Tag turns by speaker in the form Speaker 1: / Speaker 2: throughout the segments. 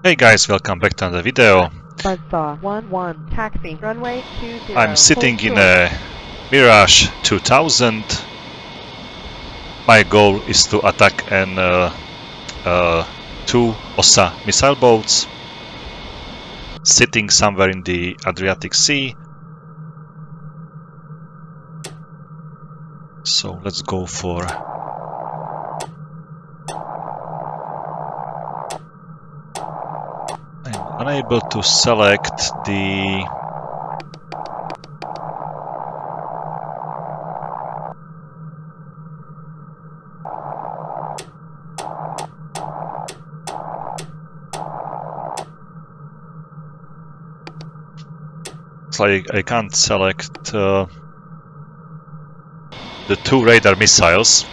Speaker 1: Hey guys, welcome back to another video.
Speaker 2: Buzzsaw 1-1, taxi, runway 20.
Speaker 1: I'm sitting in a Mirage 2000. My goal is to attack an two OSA missile boats sitting somewhere in the Adriatic Sea. So let's go for... I'm unable to select the... It's like I can't select the two radar missiles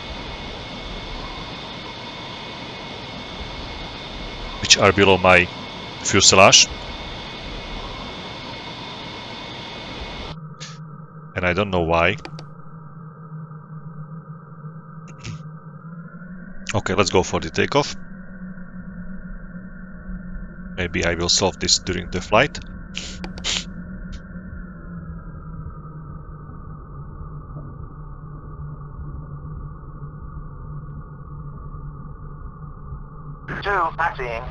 Speaker 1: which are below my fuselage. And I don't know why. Okay, let's go for the takeoff. Maybe I will solve this during the flight.
Speaker 3: Taxiing.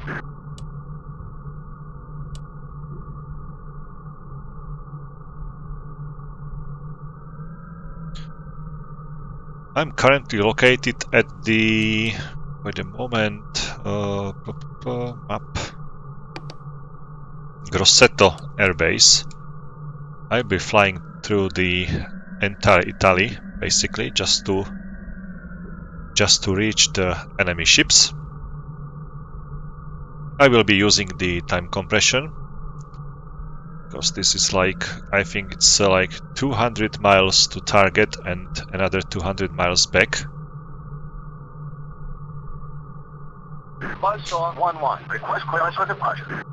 Speaker 1: I'm currently located at the... wait a moment... map... Grosseto airbase. I'll be flying through the entire Italy, basically, just to reach the enemy ships. I will be using the time compression, because this is like, I think it's like 200 miles to target and another 200 miles back.
Speaker 3: Buzzsaw 1-1, request clearance for departure.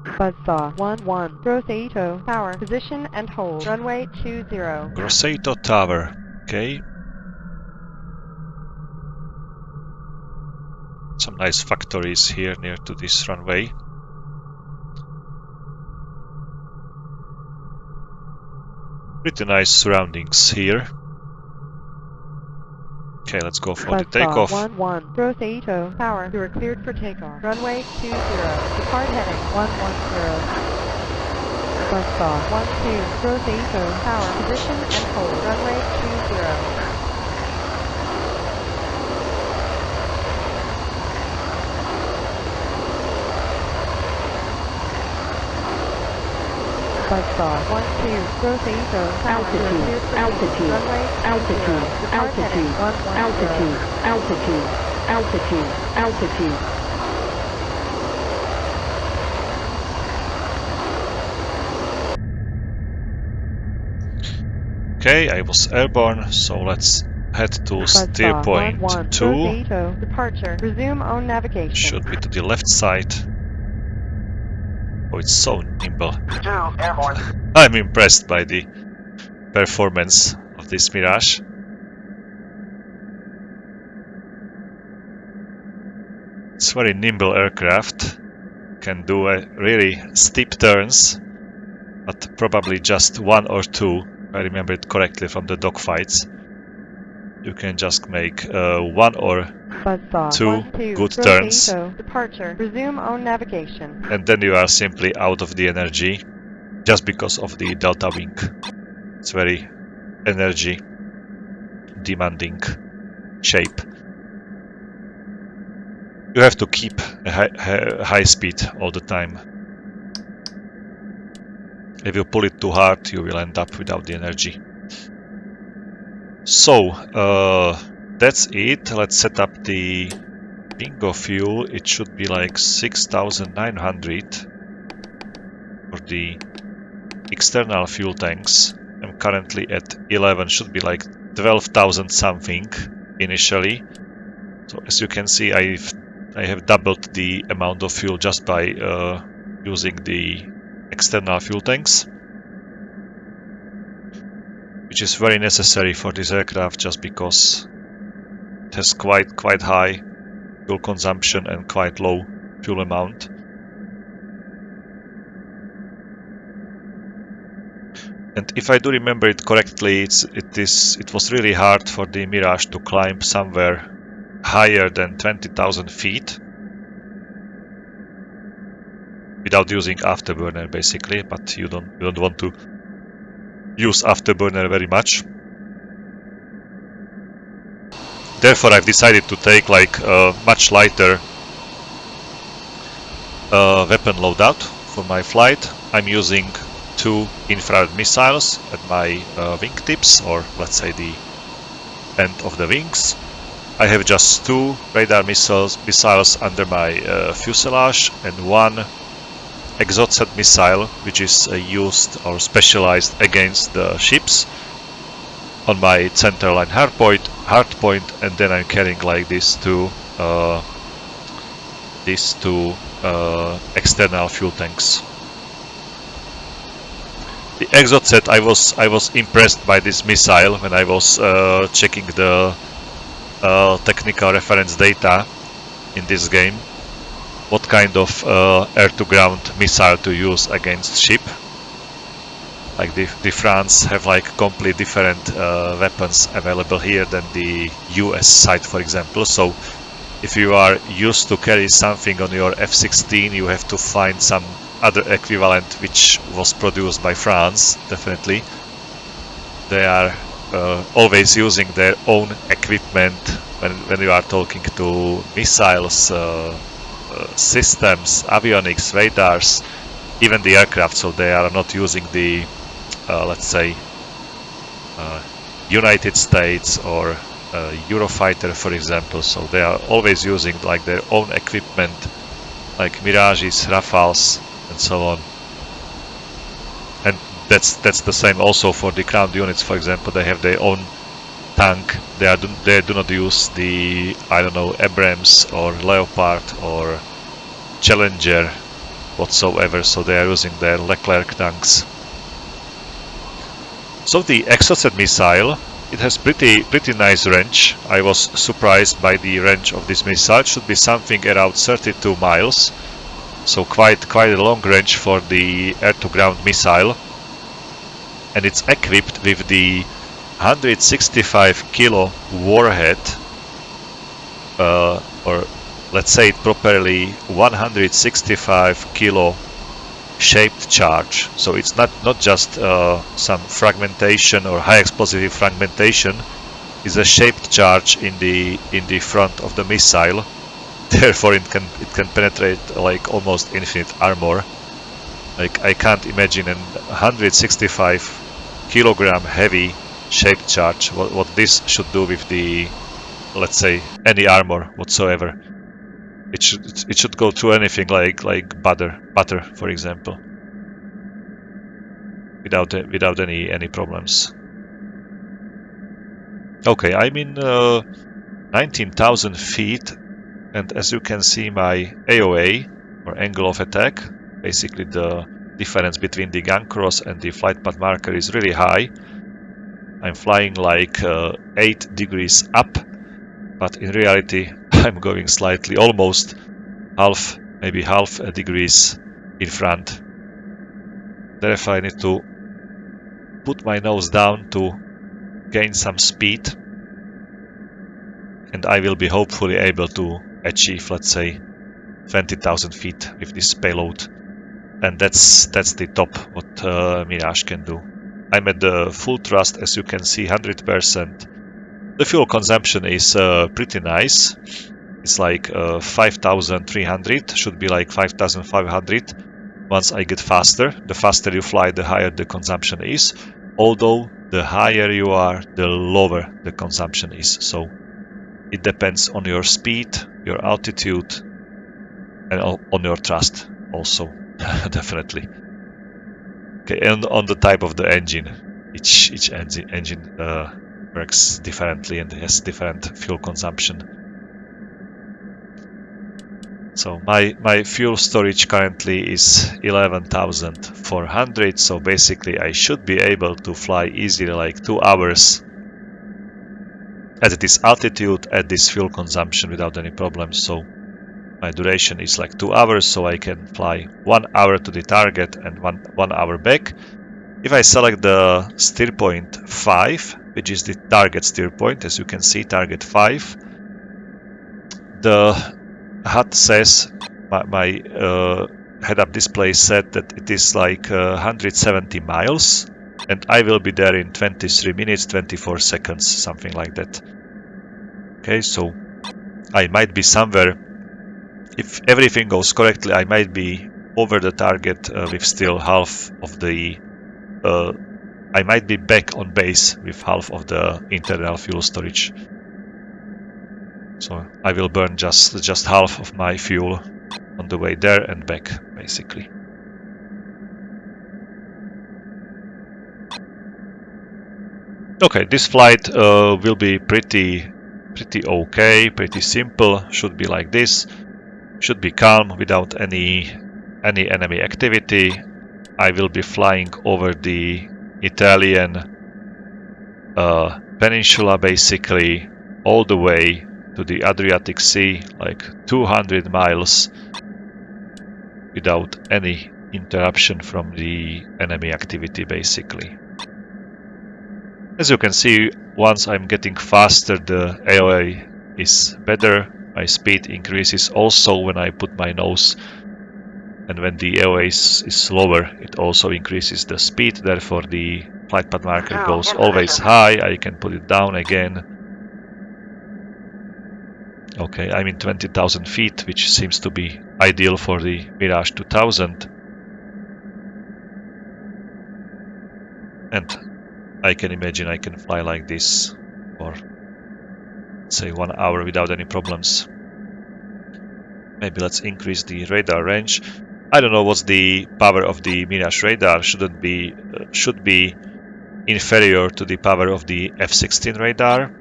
Speaker 2: Buzzsaw 1-1, Grosseto Tower, position and hold, runway 20.
Speaker 1: Grosseto Tower, okay. Some nice factories here near to this runway. Pretty nice surroundings here. Okay, let's go for the takeoff.
Speaker 2: 1-1, Grosseto Tower, you are cleared for takeoff. Runway 20, depart heading 110. Buzzsaw 1-2, Grosseto Tower, position and hold, runway 20. Buzzsaw 1-2, Grosseto Tower,
Speaker 4: Altitude, altitude.
Speaker 1: Okay, I was airborne, so let's head to steer point 2.
Speaker 2: Grosseto, departure, resume own navigation.
Speaker 1: Should be to the left side. Oh, it's so nimble.
Speaker 3: 2, airborne.
Speaker 1: I'm impressed by the performance of this Mirage. It's very nimble aircraft. Can do really steep turns, but probably just one or two, if I remember it correctly from the dogfights. You can just make one or
Speaker 2: Buzzsaw
Speaker 1: two good turns,
Speaker 2: departure, resume own navigation.
Speaker 1: and then you are simply out of the energy, just because of the delta wing. It's very energy demanding shape. You have to keep a high speed all the time. If you pull it too hard, you will end up without the energy. So, that's it. Let's set up the bingo fuel. It should be like 6,900 for the external fuel tanks. I'm currently at 11, should be like 12,000 something initially. So as you can see, I have doubled the amount of fuel just by using the external fuel tanks, which is very necessary for this aircraft just because it has quite high fuel consumption and quite low fuel amount. And if I do remember it correctly, it was really hard for the Mirage to climb somewhere higher than 20,000 feet without using afterburner, basically. But you don't want to use afterburner very much. Therefore, I've decided to take like a much lighter weapon loadout for my flight. I'm using 2 infrared missiles at my wingtips, or let's say the end of the wings. I have just 2 radar missiles under my fuselage and 1 exocet missile, which is used or specialized against the ships, on my centerline hardpoint, and then I'm carrying like these two external fuel tanks. The exocet, I was impressed by this missile when I was checking the technical reference data in this game. What kind of air-to-ground missile to use against ship? Like the France have like completely different weapons available here than the US side, for example. So if you are used to carry something on your F-16, you have to find some other equivalent which was produced by France. Definitely, they are always using their own equipment when you are talking to missiles, systems, avionics, radars, even the aircraft. So they are not using the let's say United States or Eurofighter, for example. So they are always using like their own equipment, like Mirages, Rafales, and so on. And that's the same also for the ground units. For example, they have their own tank. They do not use the, I don't know, Abrams or Leopard or Challenger whatsoever. So they are using their Leclerc tanks. So the exocet missile, it has pretty nice range. I was surprised by the range of this missile. It should be something around 32 miles. So quite a long range for the air-to-ground missile. And it's equipped with the 165 kilo warhead, or let's say it properly, 165 kilo shaped charge. So it's not just some fragmentation or high explosive fragmentation. It's a shaped charge in the front of the missile. Therefore it can penetrate like almost infinite armor. Like I can't imagine a 165 kilogram heavy shaped charge what this should do with the, let's say, any armor whatsoever. It should go through anything like butter, for example, without any problems. Okay, I'm in 19,000 feet, and as you can see, my AOA, or angle of attack, basically the difference between the gun cross and the flight path marker, is really high. I'm flying like 8 degrees up, but in reality I'm going slightly, almost maybe half a degrees in front. Therefore I need to put my nose down to gain some speed, and I will be hopefully able to achieve, let's say, 20,000 feet with this payload. And that's the top what Mirage can do. I'm at the full thrust, as you can see, 100%. The fuel consumption is pretty nice. It's like 5,300, should be like 5,500 once I get faster. The faster you fly, the higher the consumption is. Although the higher you are, the lower the consumption is. So it depends on your speed, your altitude, and on your thrust also, definitely. Okay, and on the type of the engine. Each engine works differently and has different fuel consumption. So my fuel storage currently is 11,400, so basically I should be able to fly easily like 2 hours at this altitude, at this fuel consumption without any problems. So My duration is like 2 hours, so I can fly 1 hour to the target and one hour back. If I select the steer point 5, which is the target steer point, as you can see, target 5, the HUD says, my head-up display said that it is like 170 miles, and I will be there in 23 minutes, 24 seconds, something like that. Okay, so I might be somewhere, if everything goes correctly, I might be over the target with still half of the I might be back on base with half of the internal fuel storage. So I will burn just half of my fuel on the way there and back, basically. Okay, this flight will be pretty okay, pretty simple. Should be like this. Should be calm without any enemy activity. I will be flying over the Italian peninsula, basically all the way to the Adriatic Sea, like 200 miles without any interruption from the enemy activity, basically. As you can see, once I'm getting faster, the AOA is better. My speed increases also when I put my nose, and when the AOA is lower, it also increases the speed. Therefore, the flight path marker goes always high. I can put it down again. Okay, I'm in 20,000 feet, which seems to be ideal for the Mirage 2000. And I can imagine I can fly like this for, say, 1 hour without any problems. Maybe let's increase the radar range. I don't know what's the power of the Mirage radar. Should be inferior to the power of the F-16 radar.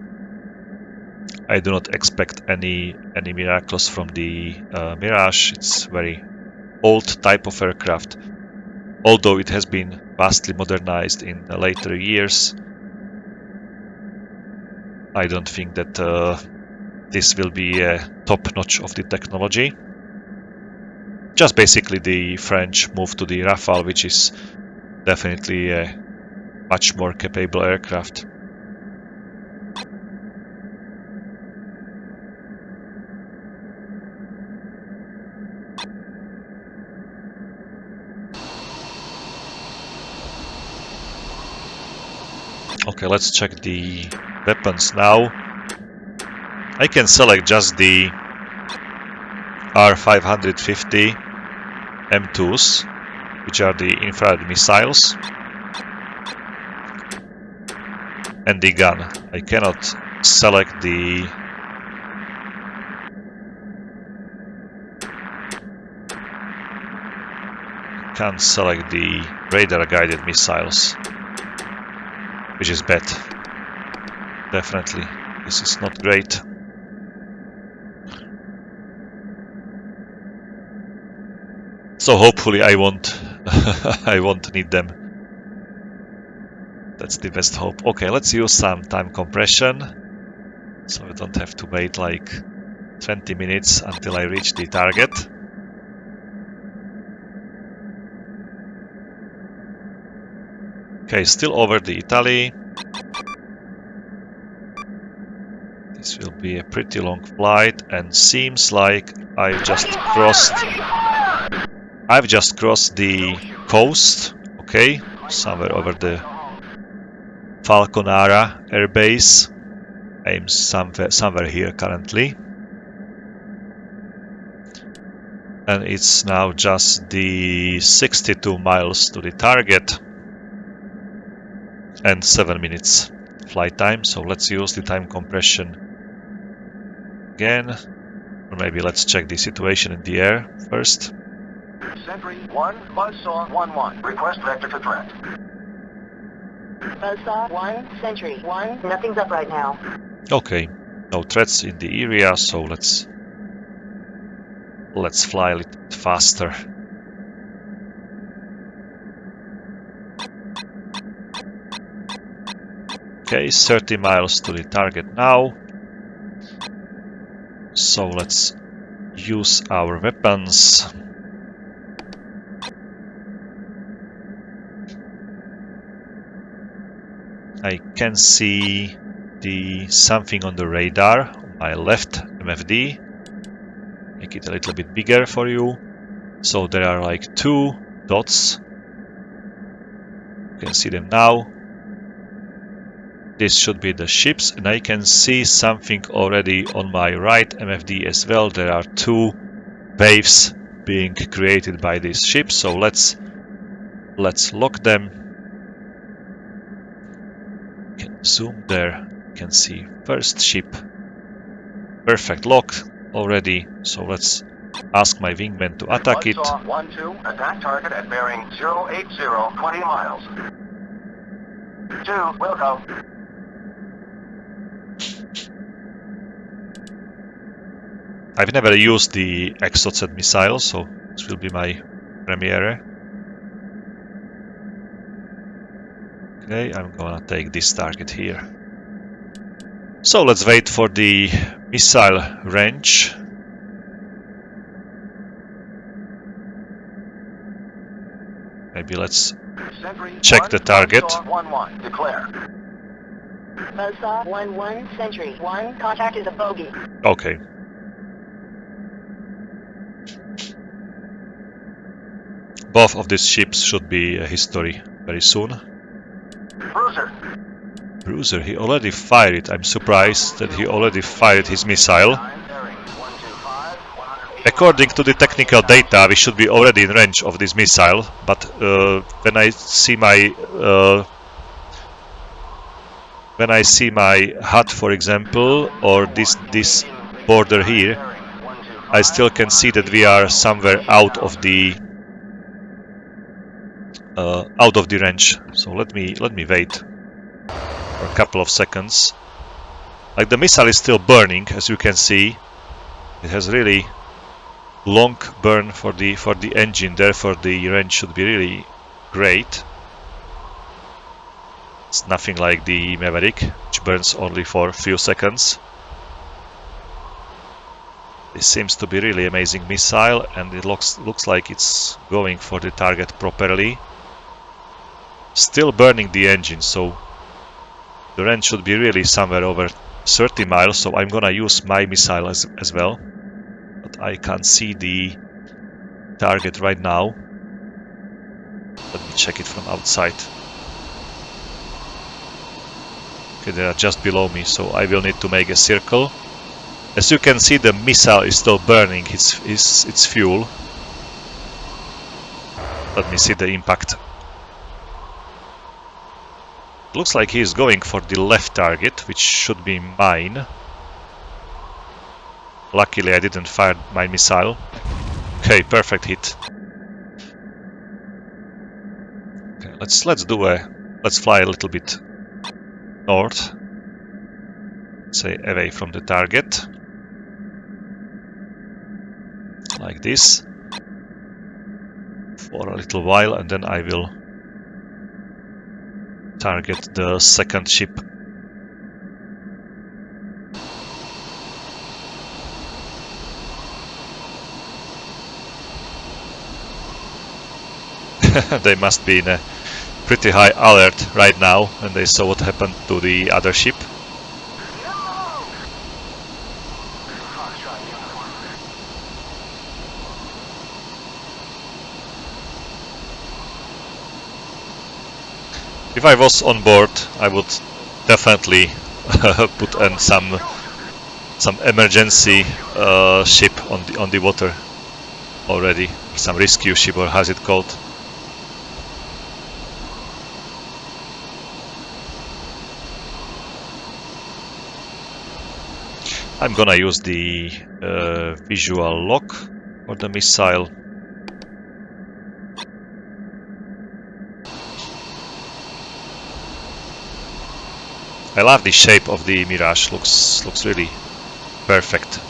Speaker 1: I do not expect any miracles from the Mirage. It's very old type of aircraft, although it has been vastly modernized in the later years. I don't think that this will be a top notch of the technology. Just basically the French move to the Rafale, which is definitely a much more capable aircraft. Okay, let's check the weapons now. I can select just the R550 M2s, which are the infrared missiles, and the gun. I cannot select the radar guided missiles, which is bad. Definitely, this is not great. So hopefully I won't I won't need them. That's the best hope. Okay, let's use some time compression, so I don't have to wait like 20 minutes until I reach the target. Okay, still over the Italy. This will be a pretty long flight, and seems like I've just crossed the coast. Okay, somewhere over the Falcon Air base. I'm somewhere here currently, and it's now just the 62 miles to the target and 7 minutes flight time. So let's use the time compression again, or maybe let's check the situation in the air first.
Speaker 3: Sentry 1, Buzzsaw 1-1. Request vector to threat.
Speaker 4: Buzzsaw 1, Sentry 1, nothing's up right now.
Speaker 1: Okay, no threats in the area, so let's fly a little bit faster. Okay, 30 miles to the target now. So let's use our weapons. I can see something on the radar on my left MFD. Make it a little bit bigger for you. So there are like 2 dots. You can see them now. This should be the ships, and I can see something already on my right MFD as well. There are 2 waves being created by these ships. So let's lock them. You can zoom there. You can see first ship. Perfect lock already. So let's ask my wingman to attack it.
Speaker 3: 1-2, attack target at bearing 080, 20 miles. 2, will go.
Speaker 1: I've never used the Exocet missile, so this will be my premiere. Okay, I'm gonna take this target here. So let's wait for the missile range. Maybe let's check the target.
Speaker 3: 1-1, declare.
Speaker 4: Buzzsaw 1-1, Sentry 1, contact is a bogey.
Speaker 1: Okay. Both of these ships should be a history very soon.
Speaker 3: Bruiser.
Speaker 1: Bruiser, he already fired it. I'm surprised that he already fired his missile. According to the technical data, we should be already in range of this missile, but when I see my hut, for example, or this border here, I still can see that we are somewhere out of the range. So let me wait for a couple of seconds. Like, the missile is still burning, as you can see. It has really long burn for the engine, therefore the range should be really great. It's nothing like the Maverick, which burns only for a few seconds. This seems to be really amazing missile, and it looks like it's going for the target properly. Still burning the engine, so the range should be really somewhere over 30 miles, so I'm gonna use my missile as well. But I can't see the target right now. Let me check it from outside. Okay, they are just below me, so I will need to make a circle. As you can see, the missile is still burning its fuel. Let me see the impact. Looks like he is going for the left target, which should be mine. Luckily, I didn't fire my missile. Okay, perfect hit. Okay, let's fly a little bit north. Say away from the target. Like this. For a little while, and then I will target the second ship. They must be in a pretty high alert right now when they saw what happened to the other ship. If I was on board, I would definitely put in some emergency ship on the water already, some rescue ship, or how's it called? I'm gonna use the visual lock for the missile. I love the shape of the Mirage. Looks really perfect.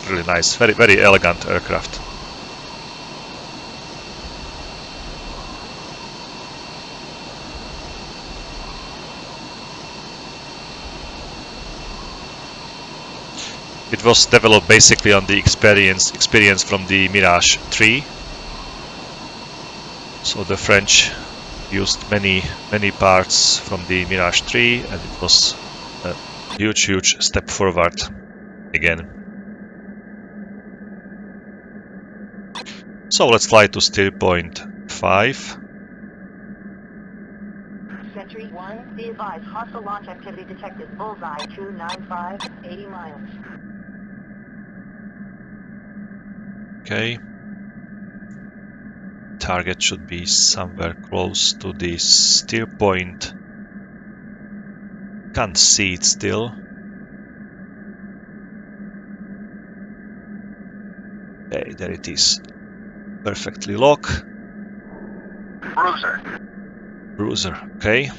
Speaker 1: Really nice, very elegant aircraft. It was developed basically on the experience from the Mirage 3. So the French used many parts from the Mirage 3, and it was a huge step forward again. So let's fly to steer point 5.
Speaker 4: Sentry 1, be advised, hostile launch activity detected. Bullseye 295, 80 miles.
Speaker 1: Okay. Target should be somewhere close to this steer point. Can't see it still. Okay, there it is. Perfectly lock. Bruiser, okay.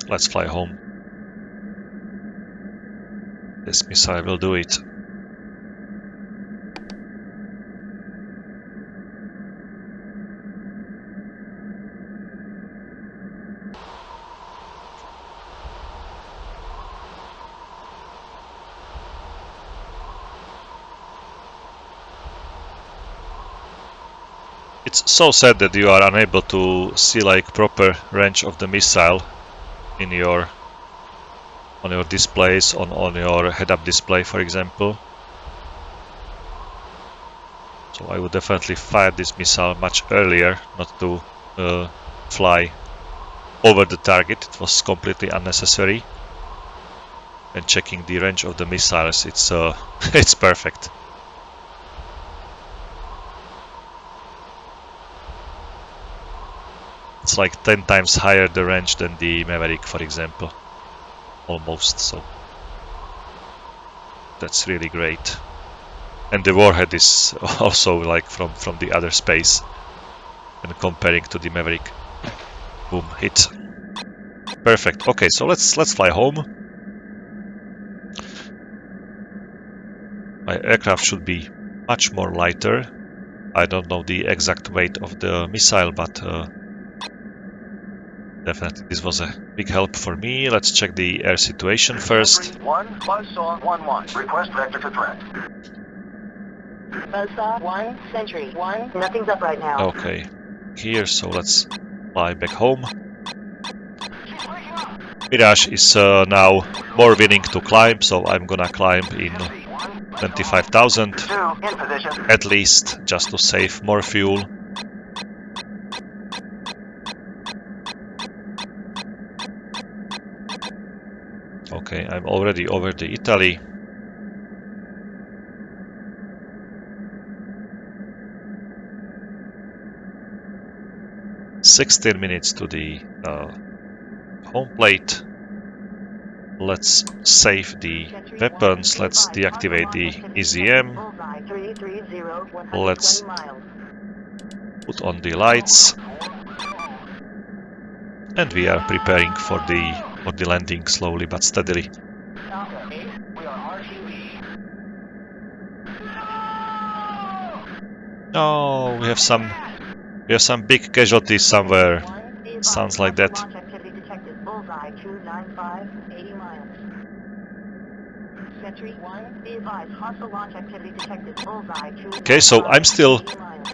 Speaker 1: Let's fly home. This missile will do it. It's so sad that you are unable to see like proper range of the missile in your on your displays, on your head-up display, for example. So I would definitely fire this missile much earlier, not to fly over the target. It was completely unnecessary. And checking the range of the missiles, it's it's perfect. It's like 10 times higher the range than the Maverick, for example. Almost, so that's really great. And the warhead is also like from the other space, and comparing to the Maverick. Boom, hit. Perfect. Okay, so let's fly home. My aircraft should be much more lighter. I don't know the exact weight of the missile, but definitely this was a big help for me. Let's check the air situation first.
Speaker 3: 1, Buzzsaw 1-1. Request vector to threat.
Speaker 4: Buzzsaw 1, Sentry 1, nothing's up right now.
Speaker 1: Okay, here, so let's fly back home. Mirage is now more willing to climb, so I'm gonna climb in 25,000
Speaker 3: 2, in position.
Speaker 1: at least, just to save more fuel. Okay, I'm already over the Italy. "16 minutes to the home plate. Let's save the weapons. Let's deactivate the EZM.
Speaker 4: Bullseye 330, 120
Speaker 1: Let's
Speaker 4: miles.
Speaker 1: put on the lights. And we are preparing for the landing slowly but steadily.
Speaker 3: Falcon 8, we are RTB.
Speaker 1: Oh, we have some big casualties somewhere. Sounds like that.
Speaker 4: Launch activity detected. Bullseye 295, 80 miles. Sentry 1, be advised, hostile launch activity detected. Bullseye 295,
Speaker 1: Okay, so I'm still,
Speaker 4: 80 miles.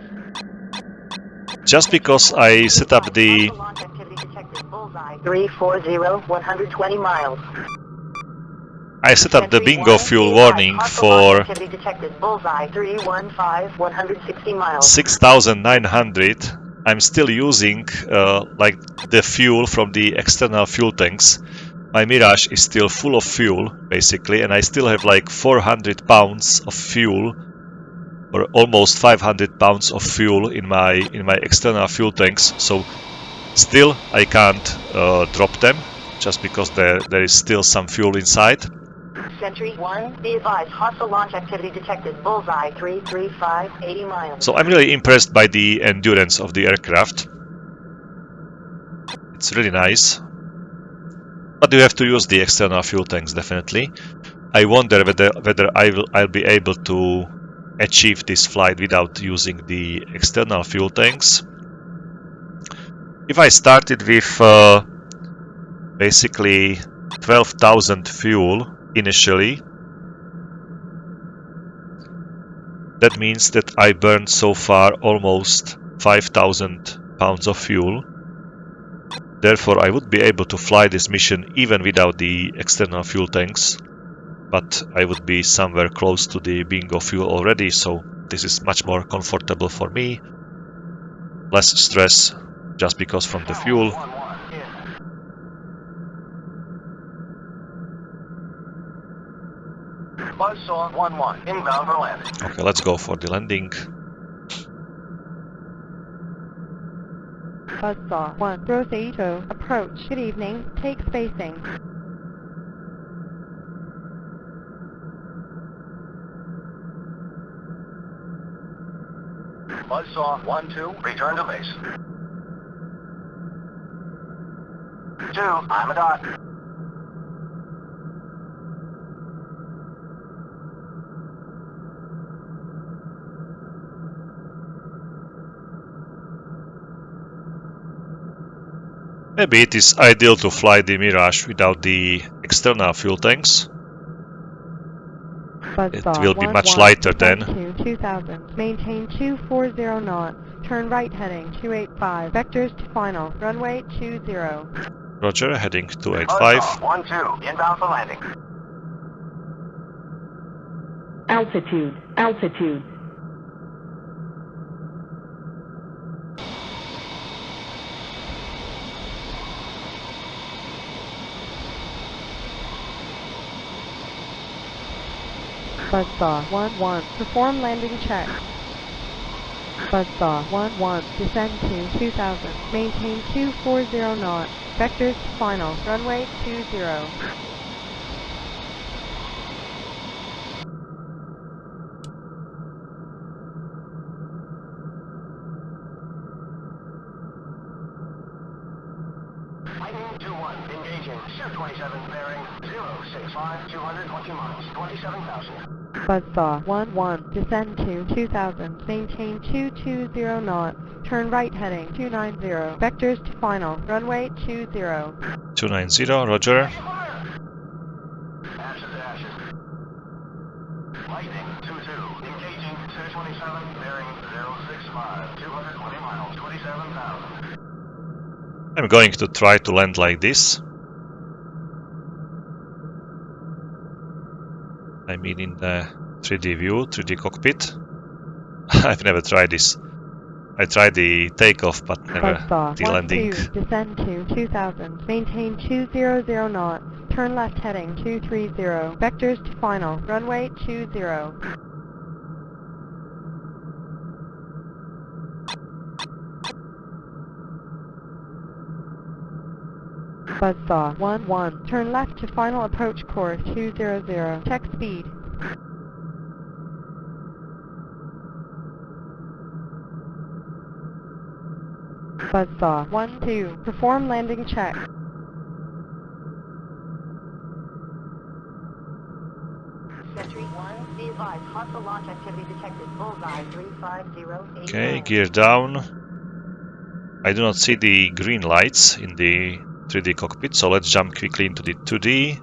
Speaker 1: just because I set up the,
Speaker 4: Hostile launch activity detected. Bullseye 340, 120 miles.
Speaker 1: I set up the
Speaker 4: Sentry
Speaker 1: bingo
Speaker 4: 1,
Speaker 1: fuel
Speaker 4: be advised,
Speaker 1: warning
Speaker 4: hostile launch
Speaker 1: for
Speaker 4: activity detected. Bullseye 315, 160 miles.
Speaker 1: 6,900. I'm still using like the fuel from the external fuel tanks. My Mirage is still full of fuel, basically, and I still have like 400 pounds of fuel, or almost 500 pounds of fuel in my external fuel tanks. So still I can't drop them, just because there is still some fuel inside.
Speaker 4: Sentry 1, be advised, hostile launch activity detected. Bullseye 335, 80 miles.
Speaker 1: So I'm really impressed by the endurance of the aircraft. It's really nice. But you have to use the external fuel tanks, definitely. I wonder whether I'll be able to achieve this flight without using the external fuel tanks. If I started with basically 12,000 fuel initially, That means that I burned so far almost 5,000 pounds of fuel. Therefore, I would be able to fly this mission even without the external fuel tanks, but I would be somewhere close to the bingo fuel already, so this is much more comfortable for me. Less stress just because from the fuel.
Speaker 3: 1-1 in. Buzzsaw 1-1 inbound for landing.
Speaker 1: Okay, let's go for the landing.
Speaker 2: Buzzsaw 1, Rosito, approach. Good evening, take spacing.
Speaker 3: Buzzsaw 1-2, return to base. 2, I'm a dot.
Speaker 1: Maybe it is ideal to fly the Mirage without the external fuel tanks.
Speaker 2: Buzzsaw
Speaker 1: It will be
Speaker 2: 1,
Speaker 1: much
Speaker 2: 1,
Speaker 1: lighter then.
Speaker 2: descend to 2000, maintain 240 knots, turn right heading 285, vectors to final, runway 20.
Speaker 1: Roger, heading 285.
Speaker 3: Buzzsaw 1-2, inbound for landing.
Speaker 2: Altitude, altitude. Buzzsaw 1-1, perform landing check. Buzzsaw 1-1, descend to 2000, maintain 240 knots, vectors to final, runway 20.
Speaker 3: Lightning 2-1, engaging. 27 bearing 065, 220 miles, 27,000.
Speaker 2: Buzzsaw 1-1, descend to 2000, maintain 220 knots, turn right heading 290, vectors to final, runway 20.
Speaker 1: 290, roger.
Speaker 3: Ashes to ashes. Lightning 2-2, engaging. 227 bearing 065, 220 miles, 27,000.
Speaker 1: I'm going to try to land like this. I mean in the 3D view, 3D cockpit. I've never tried this. I tried the takeoff, but never
Speaker 2: Buzzsaw
Speaker 1: the landing.
Speaker 2: 1-2, descend to 2000, maintain 200 knots, turn left heading 230, vectors to final, runway 20. Buzzsaw 1-1, turn left to final approach course 200, check speed. Buzzsaw 1-2, perform landing check.
Speaker 4: Sentry 1, be advised, hostile launch activity detected. Bullseye 350.
Speaker 1: Okay, gear down. I do not see the green lights in the 3D cockpit, so let's jump quickly into the 2D.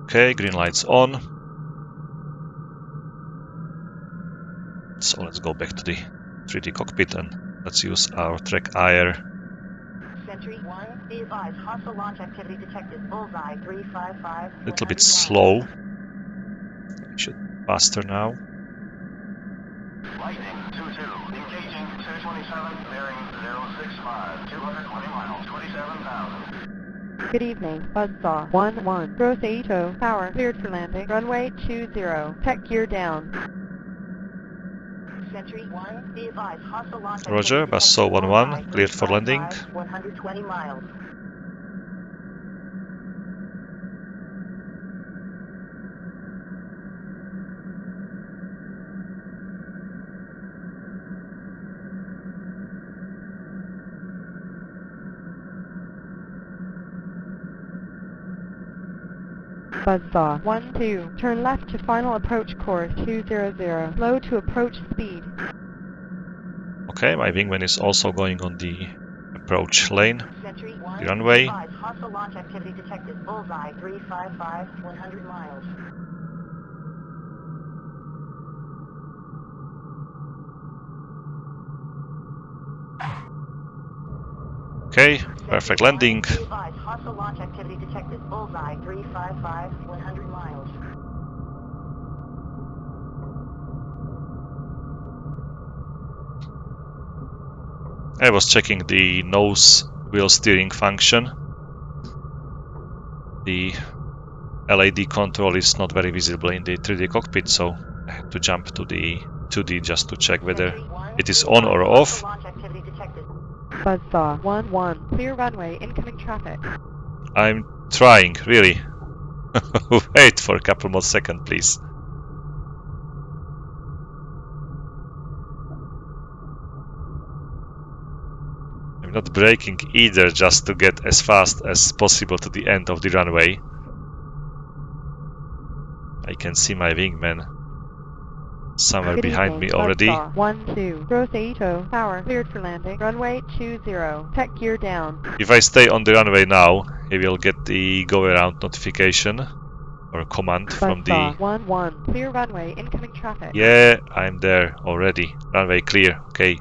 Speaker 1: Okay, green lights on. So let's go back to the 3D cockpit and let's use our track air.
Speaker 4: Sentry 1, be advised, hostile launch activity detected. Bullseye 355.
Speaker 1: A little bit slow. We should be faster now.
Speaker 3: Lightning 2-2, engaging. 227 bearing 065, 220 miles, 27,000.
Speaker 2: Good evening, Buzzsaw 1-1, Rosito, power cleared for landing, runway 20, tech gear down.
Speaker 4: Sentry 1, be advised, hostile launch
Speaker 1: Roger,
Speaker 4: activity
Speaker 1: Buzzsaw
Speaker 4: detected.
Speaker 1: 1-1,
Speaker 4: Bullseye
Speaker 1: cleared for landing.
Speaker 4: 355, 120 miles.
Speaker 2: Buzzsaw 1-2, turn left to final approach course 200, low to approach speed.
Speaker 1: Okay, my wingman is also going on the approach lane.
Speaker 4: Sentry 1,
Speaker 1: The runway.
Speaker 4: be advised, hostile launch activity detected. Bullseye 355, 100 miles.
Speaker 1: Okay, perfect landing.
Speaker 4: Be advised, hostile launch activity detected. Bullseye 355, 100 miles.
Speaker 1: I was checking the nose wheel steering function. The LAD control is not very visible in the 3D cockpit, so I had to jump to the 2D just to check whether it is on or off.
Speaker 4: Hostile launch activity detected.
Speaker 2: Buzzsaw 1-1. Clear runway, incoming traffic.
Speaker 1: I'm trying, really. Wait for a couple more seconds, please. I'm not braking either, just to get as fast as possible to the end of the runway. I can see my wingman somewhere
Speaker 2: Good
Speaker 1: behind
Speaker 2: evening.
Speaker 1: me already.
Speaker 2: Buzzsaw 1-2. Gross ATO. Power cleared for landing. Runway 20. Tech gear down.
Speaker 1: If I stay on the runway now, he will get the go around notification or command from
Speaker 2: Buzzsaw
Speaker 1: the...
Speaker 2: 1-1. Clear runway, incoming traffic.
Speaker 1: Yeah, I'm there already. Runway clear, okay.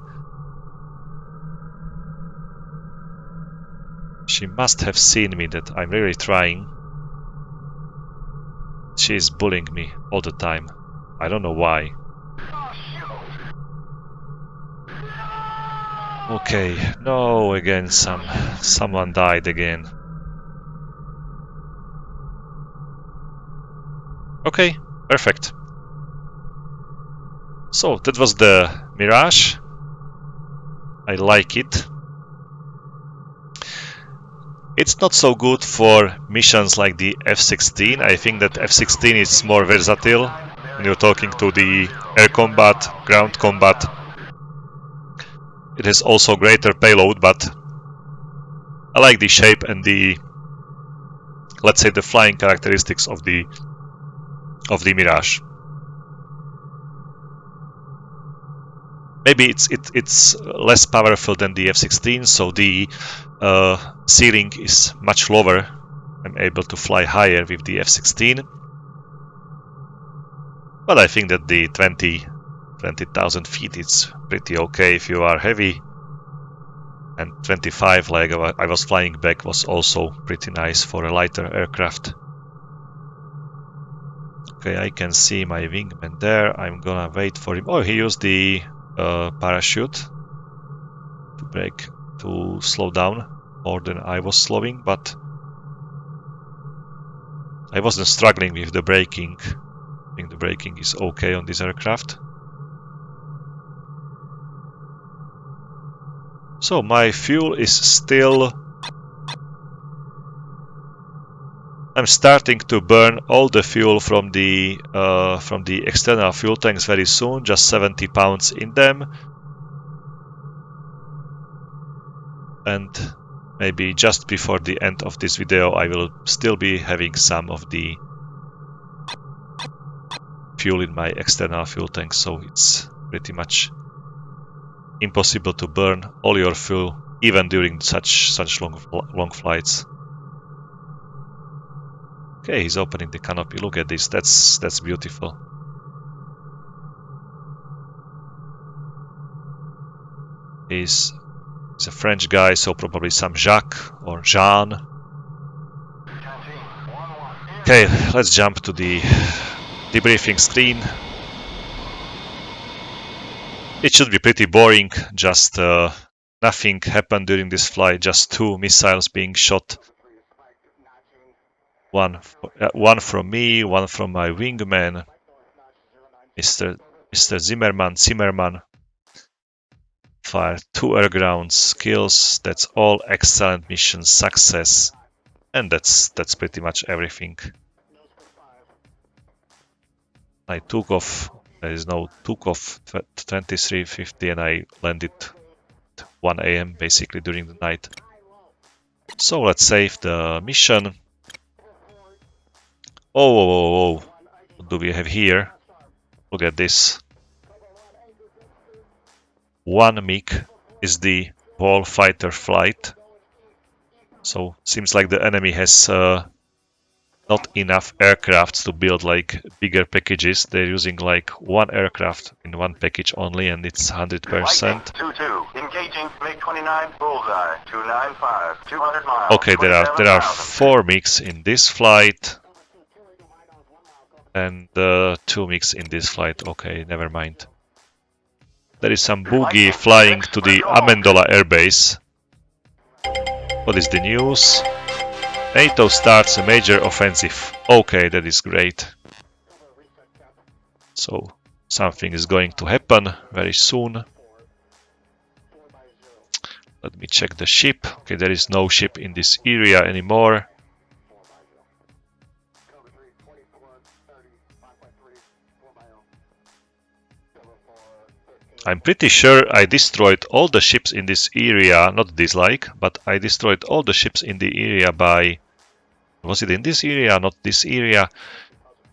Speaker 1: She must have seen me that I'm really trying. She is bullying me all the time. I don't know why. Okay, no, again, someone died again. Okay, perfect. So, that was the Mirage. I like it. It's not so good for missions like the F-16. I think that F-16 is more versatile when you're talking to the air combat, ground combat. It has also greater payload, but I like the shape and the, let's say, the flying characteristics of the Mirage. Maybe it's less powerful than the F-16, so the ceiling is much lower. I'm able to fly higher with the F-16. But I think that the 20,000 feet is pretty okay if you are heavy. And 25, like I was flying back, was also pretty nice for a lighter aircraft. Okay, I can see my wingman there. I'm gonna wait for him. Oh, he used the parachute to brake, to slow down more than I was slowing, but I wasn't struggling with the braking. I think the braking is okay on this aircraft. So my fuel is still... I'm starting to burn all the fuel from the external fuel tanks very soon, just 70 pounds in them. And maybe just before the end of this video I will still be having some of the fuel in my external fuel tank, so it's pretty much impossible to burn all your fuel even during such long flights. Okay, he's opening the canopy. Look at this. That's beautiful. He's a French guy, so probably some Jacques or Jean. Okay, let's jump to the debriefing screen. It should be pretty boring, just nothing happened during this flight, just 2 missiles being shot. One from me, one from my wingman, Mr. Zimmerman. Fired 2 air ground skills. That's all excellent mission success. And that's pretty much everything. I took off. There is no took off 2350 and I landed at 1 AM basically during the night. So let's save the mission. Oh, what do we have here? Look at this. 1 MiG is the whole fighter flight. So seems like the enemy has not enough aircrafts to build like bigger packages. They're using like one aircraft in one package only, and it's 100%.
Speaker 3: 2-2, engaging MiG-29 bullseye, 295, 200 miles.
Speaker 1: Okay, there are 4 MiGs in this flight, and 2 MiGs in this flight. Okay, never mind. There is some boogie flying to the Amendola airbase. What is the news? NATO starts a major offensive. Okay, that is great. So something is going to happen very soon. Let me check the ship. Okay, there is no ship in this area anymore. I'm pretty sure I destroyed all the ships in this area, not dislike, but I destroyed all the ships in the area by... Was it in this area, not this area?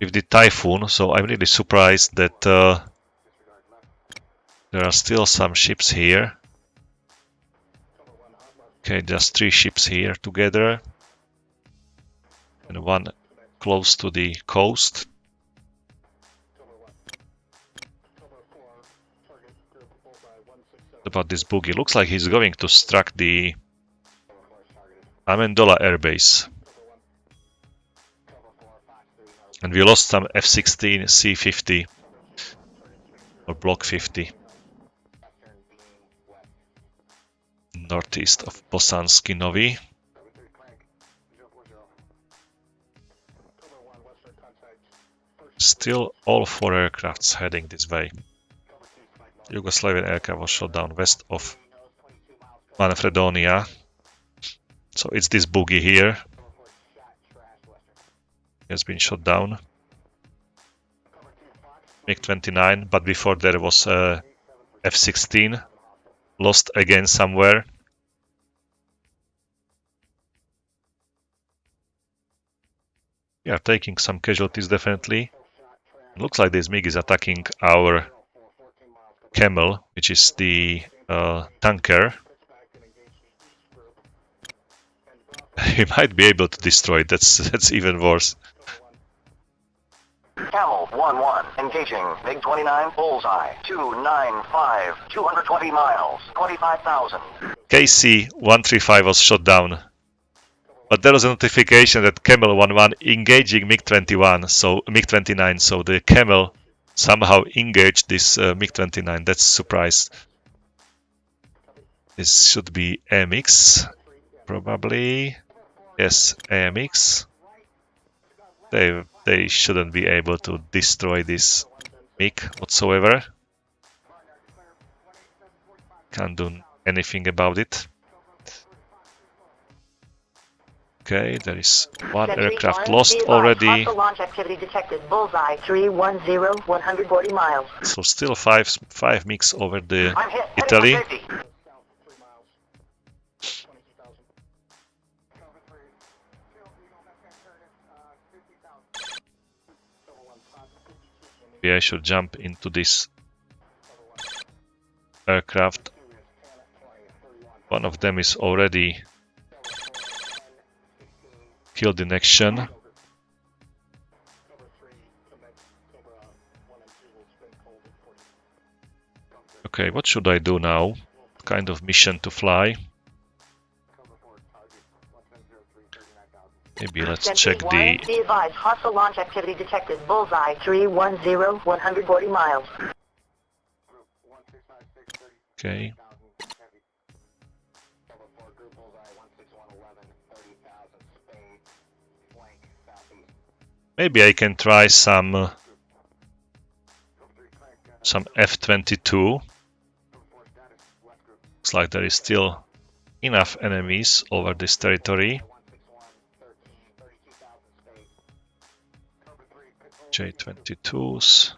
Speaker 1: With the Typhoon, so I'm really surprised that there are still some ships here. Okay, just 3 ships here together. And 1 close to the coast. About this boogie. Looks like he's going to strike the Amendola airbase. And we lost some F-16 C-50 or Block 50 northeast of Bosansky Novi. Still all 4 aircrafts heading this way. Yugoslavian aircraft was shot down west of Manfredonia. So it's this boogie here. He has been shot down. MiG-29, but before there was F-16. Lost again somewhere. We are taking some casualties definitely. Looks like this MiG is attacking our Camel, which is the tanker. He might be able to destroy it. That's even worse.
Speaker 3: Camel 1-1, engaging MiG-29 bullseye, 295, 220 miles, 25,000.
Speaker 1: KC-135 was shot down. But there was a notification that Camel 1-1 engaging MiG-21, so MiG-29, so the Camel somehow engaged this MiG-29. That's a surprise. This should be AMX, probably. Yes, AMX. They shouldn't be able to destroy this MiG whatsoever. Can't do anything about it. Okay, there is 1 aircraft lost already.
Speaker 4: Hostile launch activity detected. Bullseye 310, 140 miles.
Speaker 1: So still 5 MiGs over the
Speaker 3: I'm hit.
Speaker 1: Italy.
Speaker 3: Heading for 50.
Speaker 1: Maybe I should jump into this aircraft. One of them is already killed in action. Okay, what should I do now? What kind of mission to fly? Maybe let's check the...
Speaker 4: Be advised, hostile launch activity detected. Bullseye 310, 140 miles.
Speaker 1: Okay. Maybe I can try some F-22. Looks like there is still enough enemies over this territory. J-22s.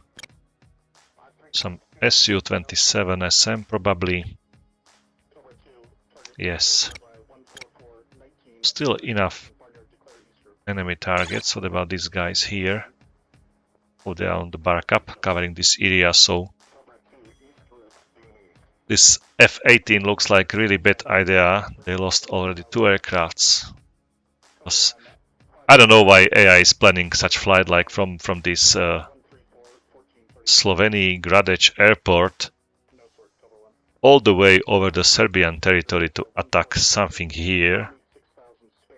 Speaker 1: Some Su-27 SM probably. Yes. Still enough enemy targets. What about these guys here? Oh, they are on the bark-up, covering this area, so this F-18 looks like a really bad idea. They lost already 2 aircrafts. I don't know why AI is planning such flight like from this Sloveni Gradec airport all the way over the Serbian territory to attack something here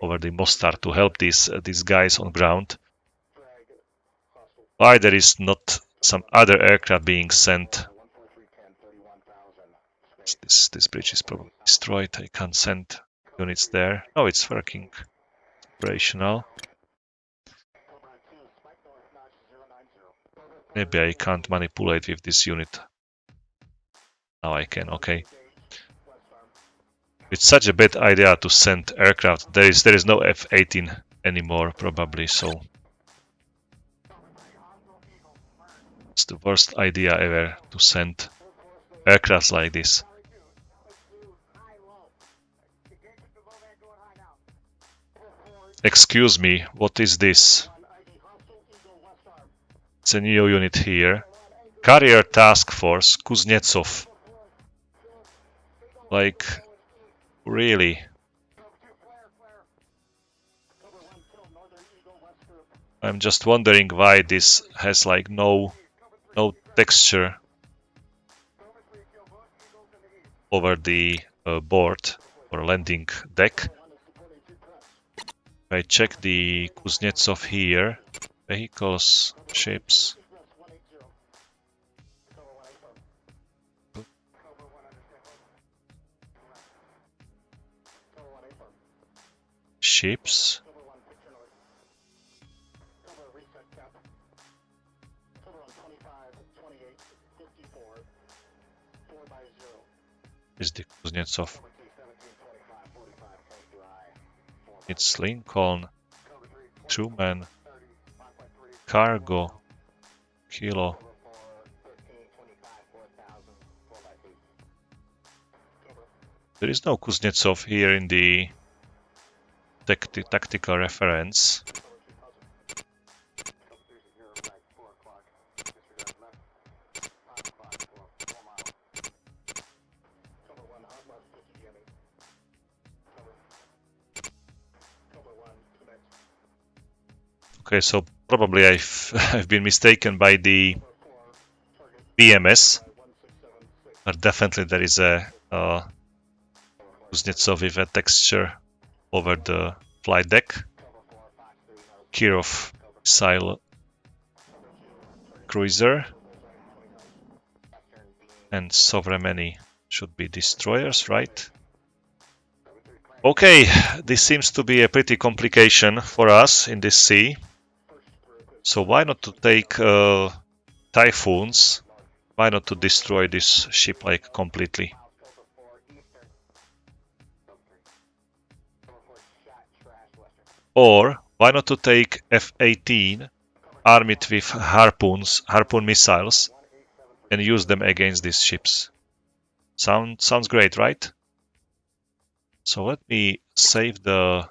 Speaker 1: over the Mostar to help these guys on ground. Why there is not some other aircraft being sent? This bridge is probably destroyed. I can't send units there. Oh, it's working. Operational. Maybe I can't manipulate with this unit. Now I can, okay. It's such a bad idea to send aircraft. There is no F-18 anymore, probably, so it's the worst idea ever to send aircrafts like this. Excuse me, what is this? It's a new unit here. Carrier Task Force, Kuznetsov. Like, really? I'm just wondering why this has like no texture over the board or landing deck. I check the Kuznetsov here. Vehicles, ships. Ships. Is the Kuznetsov? It's Lincoln, Truman, Cargo, Kilo. There is no Kuznetsov here in the tactical reference. Okay, so probably I've been mistaken by the BMS, but definitely there is a Kuznetsov with a texture over the flight deck. Kirov missile cruiser and Sovremeny should be destroyers, right? Okay, this seems to be a pretty complication for us in this sea. So why not to take Typhoons? Why not to destroy this ship like completely? Or why not to take F-18, arm it with harpoon missiles, and use them against these ships? Sounds great, right? So let me save the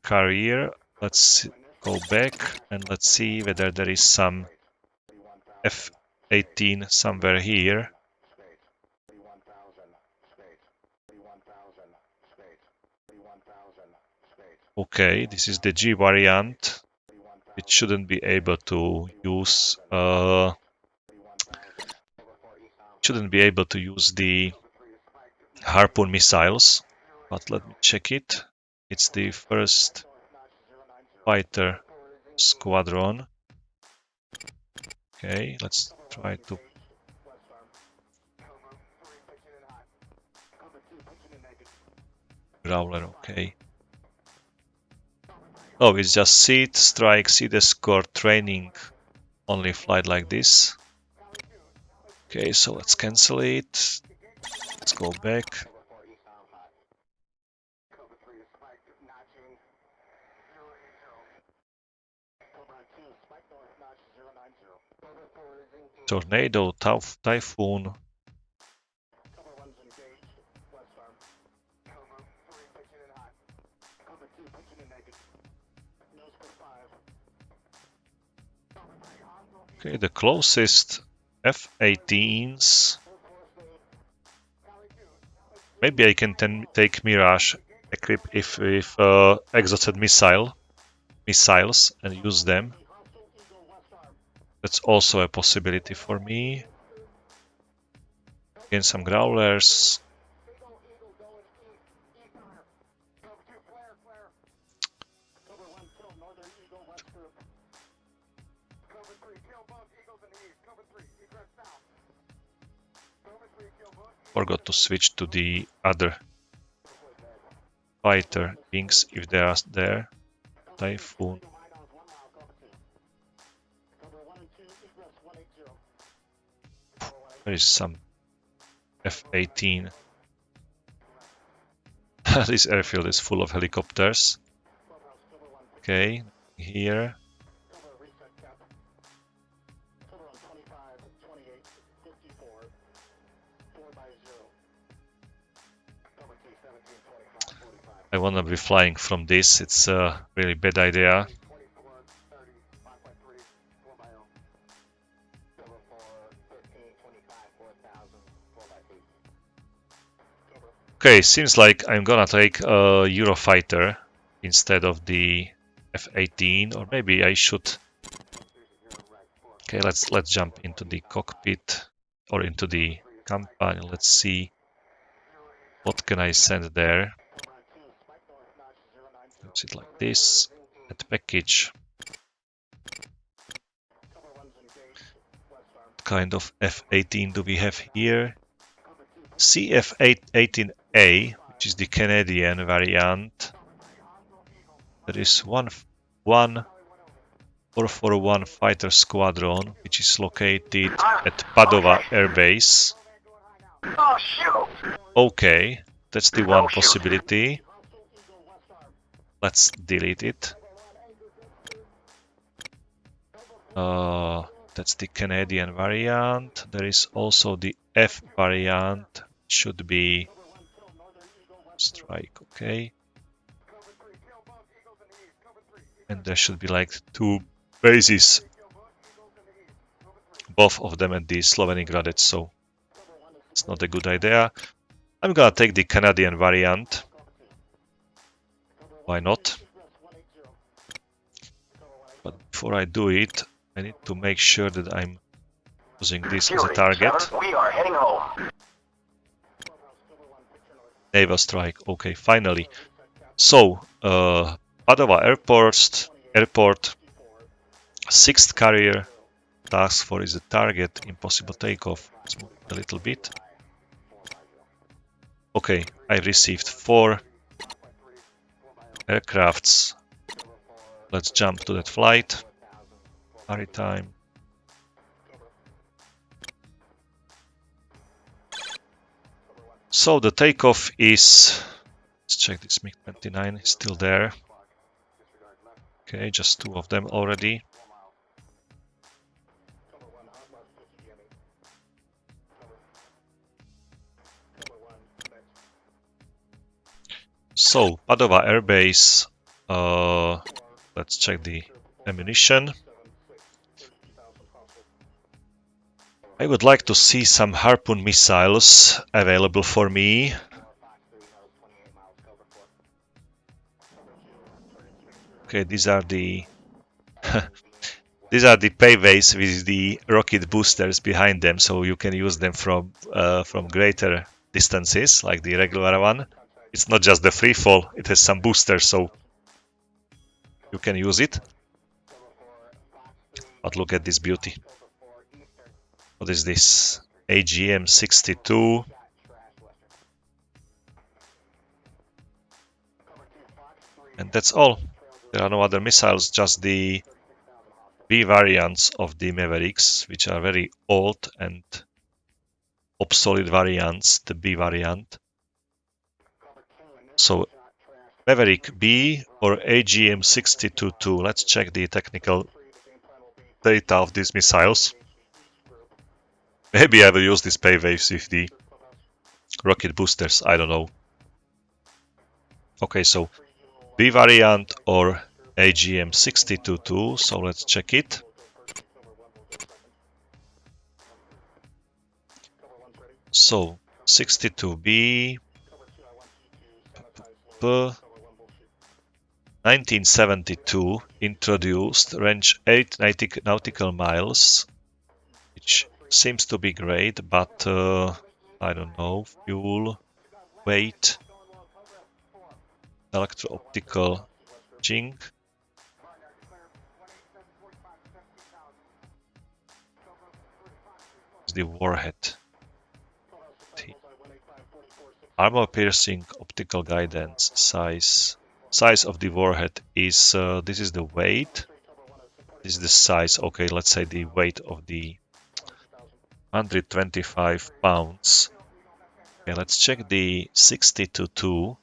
Speaker 1: carrier. Let's go back and let's see whether there is some F-18 somewhere here. Okay, this is the G variant. It shouldn't be able to use the harpoon missiles, but let me check it. It's the first fighter squadron. Okay, let's try to Growler, okay. Oh, it's just seed, strike, seed escort, training, only flight like this. Okay, so let's cancel it. Let's go back. Tornado, Typhoon. Okay, the closest F-18s. Maybe I can take Mirage, equip with exhausted missile missiles and use them. That's also a possibility for me. Again, some Growlers. Forgot to switch to the other fighter wings if they are there. Typhoon. There is some F-18. This airfield is full of helicopters. Okay, here. I wanna be flying from this. It's a really bad idea. Okay, seems like I'm gonna take a Eurofighter instead of the F-18, or maybe I should. Okay, let's jump into the cockpit or into the company. Let's see what can I send there. Use it like this. Add package. What kind of F-18 do we have here? CF-18A, which is the Canadian variant. There is one 441 fighter squadron, which is located at Padova Air Base.
Speaker 3: Oh, shoot!
Speaker 1: Okay, that's the one possibility. Let's delete it. That's the Canadian variant. There is also the F variant. Should be strike, okay. And there should be like 2 bases, both of them at the Slovenian, so it's not a good idea. I'm gonna take the Canadian variant. Why not? But before I do it, I need to make sure that I'm using this as a target.
Speaker 3: We are heading home.
Speaker 1: Naval strike. Okay, finally. So, Padova Airport, 6th carrier, task force is a target, impossible takeoff. Let's move a little bit. Okay, I received 4 aircrafts. Let's jump to that flight. Maritime. So the takeoff is, let's check this MiG-29 is still there. Okay, just 2 of them already. So Padova Air Base, let's check the ammunition. I would like to see some Harpoon missiles available for me. Okay, these are the these are the payways with the rocket boosters behind them, so you can use them from greater distances, like the regular one. It's not just the free fall; it has some boosters, so you can use it. But look at this beauty. What is this? AGM-62. And that's all. There are no other missiles, just the B variants of the Mavericks, which are very old and obsolete variants, the B variant. So Maverick B or AGM-62-2. Let's check the technical data of these missiles. Maybe I will use these paywaves with the rocket boosters, I don't know. Okay, so B variant or AGM-62-2, so let's check it. So 62B, 1972 introduced, range 8 nautical miles, which seems to be great, but I don't know, fuel, weight, electro-optical jing. The warhead. Armor-piercing optical guidance size. Size of the warhead is this is the weight. This is the size. Okay, let's say the weight of the 125 pounds. Okay, let's check the 60-2.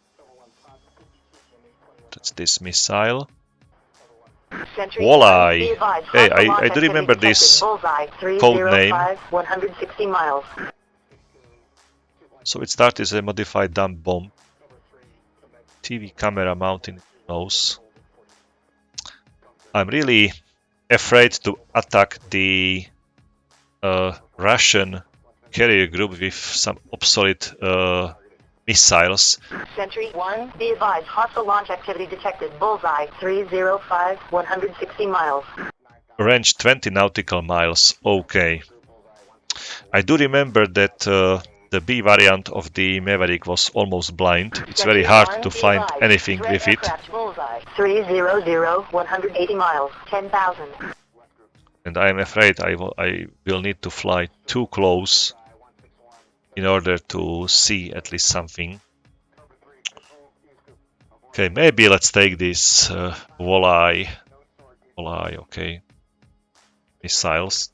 Speaker 1: That's this missile.
Speaker 4: Sentry
Speaker 1: Walleye.
Speaker 4: be advised,
Speaker 1: Hey,
Speaker 4: hostile launch
Speaker 1: I do remember
Speaker 4: activity
Speaker 1: this
Speaker 4: detected. Bullseye
Speaker 1: code name.
Speaker 4: 305, 160 miles.
Speaker 1: So it started as a modified dump bomb. TV camera mounting nose. I'm really afraid to attack the Russian carrier group with some obsolete missiles.
Speaker 4: Sentry 1, be advised, hostile launch activity detected. Bullseye 305, 160 miles.
Speaker 1: Range 20 nautical miles. Okay. I do remember that the B variant of the Maverick was almost blind. It's very hard to find anything with it.
Speaker 4: Bullseye 300, 180 miles, 10,000.
Speaker 1: And I am afraid I will need to fly too close in order to see at least something. Okay, maybe let's take this Walleye. Walleye, okay. Missiles.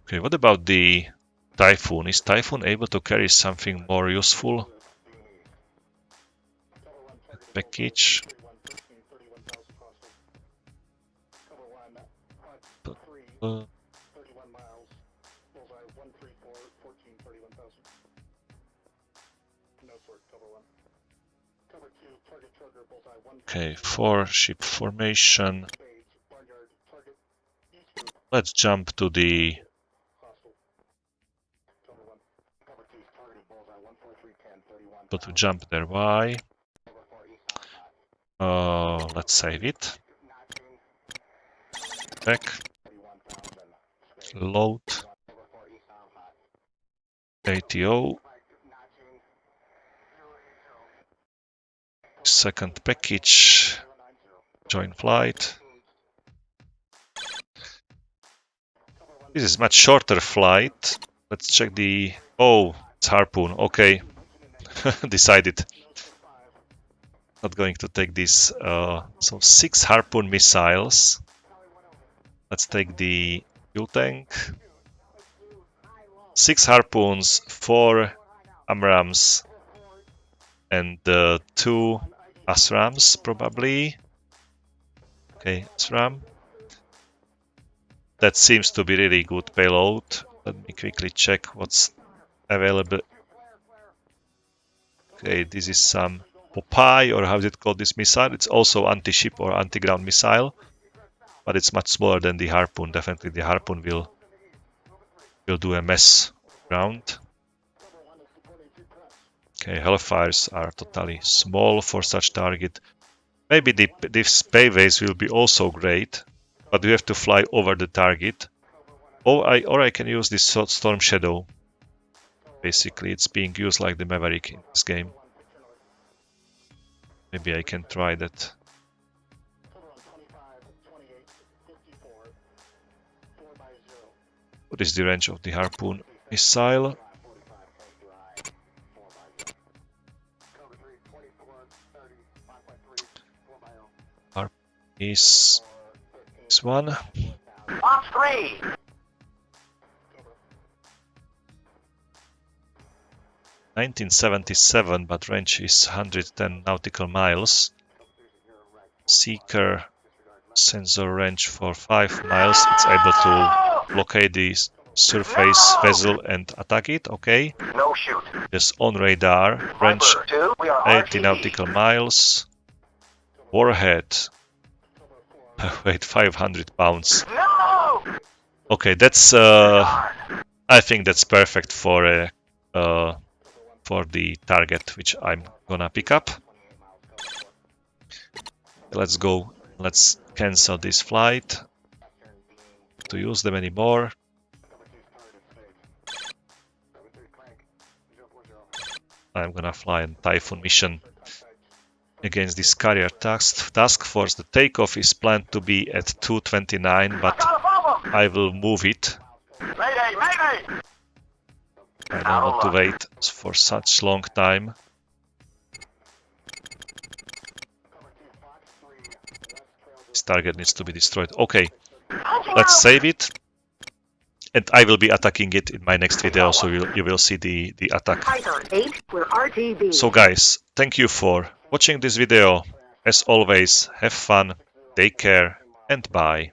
Speaker 1: Okay, what about the Typhoon? Is Typhoon able to carry something more useful? Package. Okay, 4 ship formation. Let's jump to the to jump there. Why? Let's save it. Back. Load. ATO. Second package. Join flight. This is much shorter flight. Let's check the... Oh, it's Harpoon. Okay. Decided. Not going to take this. So 6 Harpoon missiles. Let's take the fuel tank. 6 Harpoons, 4 AMRAAMs, and 2 ASRAAMs probably. Okay, ASRAAM. That seems to be really good payload. Let me quickly check what's available. Okay, this is some Popeye, or how is it called, this missile? It's also anti-ship or anti-ground missile, but it's much smaller than the Harpoon. Definitely the Harpoon will do a mess ground. Okay, Hellfires are totally small for such target. Maybe this payways will be also great, but we have to fly over the target. Or I can use this Storm Shadow. Basically, it's being used like the Maverick in this game. Maybe I can try that. What is the range of the Harpoon missile? Harpoon is this one.
Speaker 3: Off 3.
Speaker 1: 1977, but range is 110 nautical miles. Seeker sensor range for 5 miles. It's able to locate the surface vessel and attack it. Okay.
Speaker 3: No shoot.
Speaker 1: Yes, on radar. Range
Speaker 3: Viper 2, we are
Speaker 1: 80
Speaker 3: RTB.
Speaker 1: nautical miles. Warhead. Weight 500 pounds.
Speaker 3: No!
Speaker 1: Okay, that's I think that's perfect for a for the target which I'm gonna pick up. Let's go. Let's cancel this flight to use them anymore. I'm gonna fly a Typhoon mission against this carrier task force. The takeoff is planned to be at 2:29, but
Speaker 3: Got a problem!
Speaker 1: I will move it.
Speaker 3: Mayday, mayday!
Speaker 1: I don't want to wait for such long time. This target needs to be destroyed. Okay,
Speaker 3: Punching
Speaker 1: let's
Speaker 3: out!
Speaker 1: save it. And I will be attacking it in my next video, so you will see the attack.
Speaker 4: Python 8, we're RTB.
Speaker 1: So guys, thank you for watching this video. As always, have fun, take care, and bye.